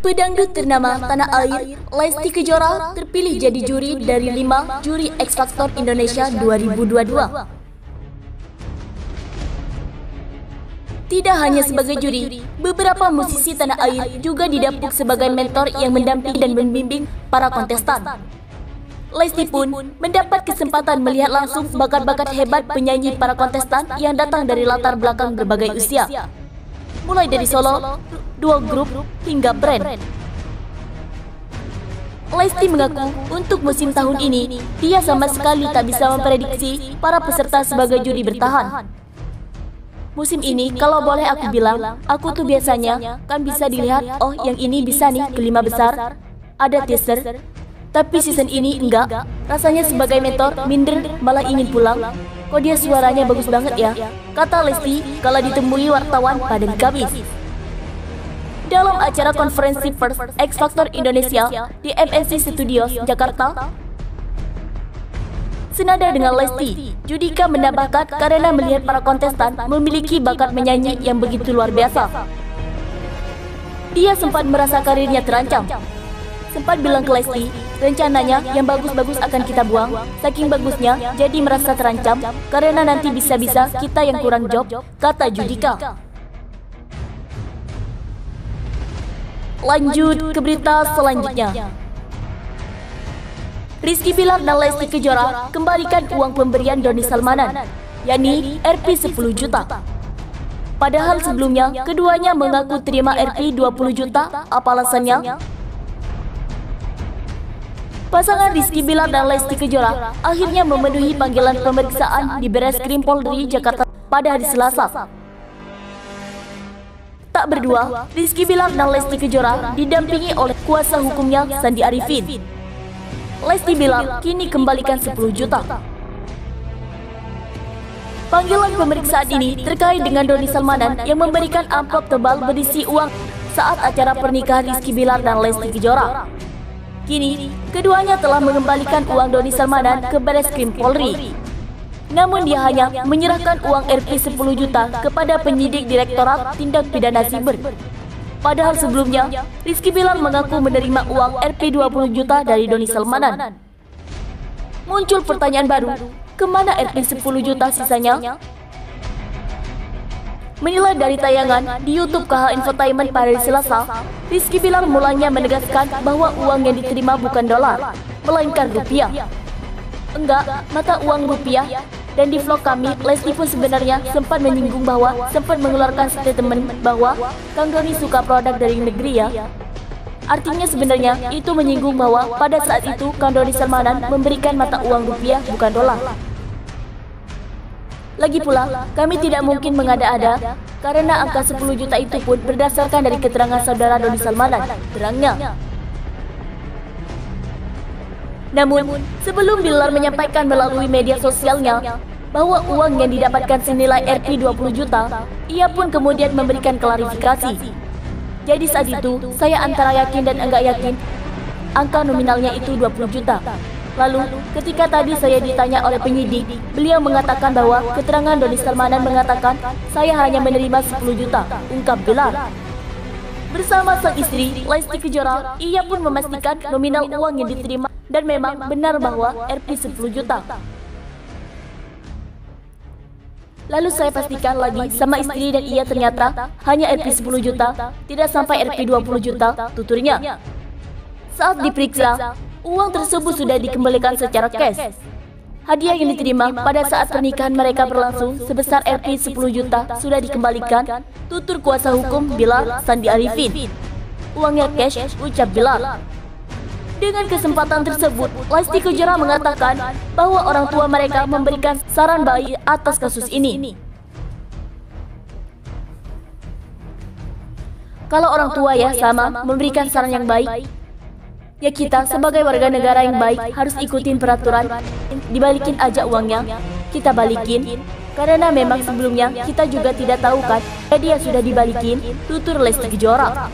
Pedangdut ternama tanah air, Lesti Kejora terpilih jadi juri dari 5 juri X Factor Indonesia 2022. Tidak hanya sebagai juri, beberapa musisi tanah air juga didapuk sebagai mentor yang mendampingi dan membimbing para kontestan. Lesti pun mendapat kesempatan melihat langsung bakat-bakat hebat penyanyi para kontestan yang datang dari latar belakang berbagai usia, mulai dari solo, duo grup, hingga brand. Lesti mengaku untuk musim tahun ini, dia sama sekali tak bisa memprediksi para peserta sebagai juri bertahan. Musim ini, kalau boleh aku bilang, aku tuh biasanya kan bisa dilihat, oh yang ini bisa nih ke 5 besar, ada teaser. Tapi season ini enggak, rasanya sebagai mentor minder malah ingin pulang. Kok dia suaranya bagus banget ya, kata Lesti kala ditemui wartawan pada Kamis. Dalam acara konferensi pers X Factor Indonesia di MNC Studios, Jakarta. Senada dengan Lesti, Judika menambahkan karena melihat para kontestan memiliki bakat menyanyi yang begitu luar biasa. Dia sempat merasa karirnya terancam. Sempat bilang ke Lesti, rencananya yang bagus-bagus akan kita buang, saking bagusnya jadi merasa terancam karena nanti bisa-bisa kita yang kurang job, kata Judika. Lanjut ke berita selanjutnya. Rizky Bilar dan Lesti Kejora kembalikan uang pemberian Doni Salmanan, yakni Rp 10 juta. Padahal sebelumnya keduanya mengaku terima Rp 20 juta, apa alasannya? Pasangan Rizky Bilar dan Lesti Kejora akhirnya memenuhi panggilan pemeriksaan di Bareskrim Polri Jakarta pada hari Selasa. Tak berdua, Rizky Bilar dan Lesti Kejora didampingi oleh kuasa hukumnya Sandi Arifin. Lesti Bilar kini kembalikan 10 juta. Panggilan pemeriksaan ini terkait dengan Doni Salmanan yang memberikan amplop tebal berisi uang saat acara pernikahan Rizky Bilar dan Lesti Kejora. Kini, keduanya telah mengembalikan uang Doni Salmanan ke Bareskrim Polri. Namun dia hanya menyerahkan uang Rp 10 juta kepada penyidik Direktorat Tindak Pidana Siber. Padahal sebelumnya, Rizky Bilar mengaku menerima uang Rp 20 juta dari Doni Salmanan. Muncul pertanyaan baru, kemana Rp 10 juta sisanya? Menilai dari tayangan di YouTube KH Infotainment pada hari Selasa, Rizky Bilar mulanya menegaskan bahwa uang yang diterima bukan dolar, melainkan rupiah. Enggak, mata uang rupiah. Dan di vlog kami, Lesti pun sebenarnya sempat menyinggung bahwa sempat mengeluarkan statement bahwa Kang Doni suka produk dari negeri ya. Artinya sebenarnya itu menyinggung bahwa pada saat itu Kang Doni Salmanan memberikan mata uang rupiah bukan dolar. Lagi pula, kami tidak mungkin mengada-ada karena angka 10 juta itu pun berdasarkan dari keterangan saudara Doni Salmanan, terangnya. Namun, sebelum Bilar menyampaikan melalui media sosialnya bahwa uang yang didapatkan senilai Rp 20 juta, ia pun kemudian memberikan klarifikasi. Jadi saat itu, saya antara yakin dan enggak yakin angka nominalnya itu 20 juta. Lalu, ketika tadi saya ditanya oleh penyidik, beliau mengatakan bahwa keterangan Doni Salmanan mengatakan saya hanya menerima 10 juta, ungkap Bilar. Bersama sang istri, Lesti Kejora, ia pun memastikan nominal uang yang diterima dan memang benar bahwa Rp 10 juta. Lalu saya pastikan lagi sama istri dan ia ternyata hanya Rp 10 juta, tidak sampai Rp 20 juta, tuturnya. Saat diperiksa, uang tersebut sudah dikembalikan secara cash. Hadiah yang diterima pada saat pernikahan mereka berlangsung sebesar Rp 10 juta sudah dikembalikan, tutur kuasa hukum Bilar, Sandi Arifin. Uangnya cash, ucap Bilar. Dengan kesempatan tersebut, Lesti Kejora mengatakan bahwa orang tua mereka memberikan saran baik atas kasus ini. Kalau orang tua ya sama memberikan saran yang baik, ya kita sebagai warga negara yang baik harus ikutin peraturan, dibalikin aja uangnya, kita balikin. Karena memang sebelumnya kita juga tidak tahu kan, dia sudah dibalikin, tutur Lesti Kejora.